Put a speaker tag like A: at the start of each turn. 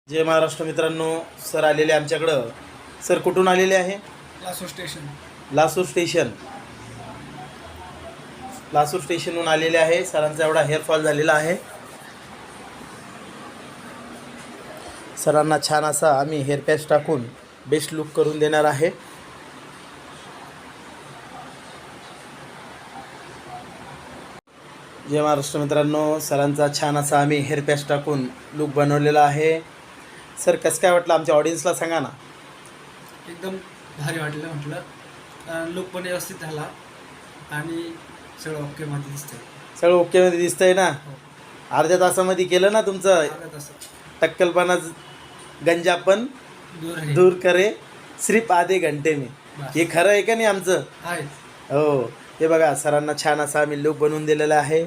A: जय महाराष्ट्र मित्रांनो, सर आलेले आमच्याकडं. सर कुठून आलेले आहे?
B: लासूर स्टेशन.
A: लासूर स्टेशनहून आलेले आहे. सरांचा एवढा हेअरफॉल झालेला आहे. सरांना छान असा आम्ही हेअर पॅच टाकून बेस्ट लुक करून देणार आहे. जय महाराष्ट्र मित्रांनो, सरांचा छान असा आम्ही हेअर पॅच टाकून लुक बनवलेला आहे. सर कसं काय वाटलं आमच्या ऑडियन्सला सांगा ना.
B: एकदम भारी वाटलं. म्हटलं लुक पण व्यवस्थित झाला आणि सगळं ओके मध्ये दिसतंय.
A: सगळं ओकेमध्ये दिसतंय ना. अर्ध्या तासामध्ये केलं ना तुमचं
B: आता तसं
A: टक्कलपणा गंजापन दूर करे सिर्फ आधे घंटे में. हे खरं आहे का नाही आमचं?
B: आहे.
A: हो, हे बघा सरांना छान असा आम्ही लुक बनवून दिलेला आहे.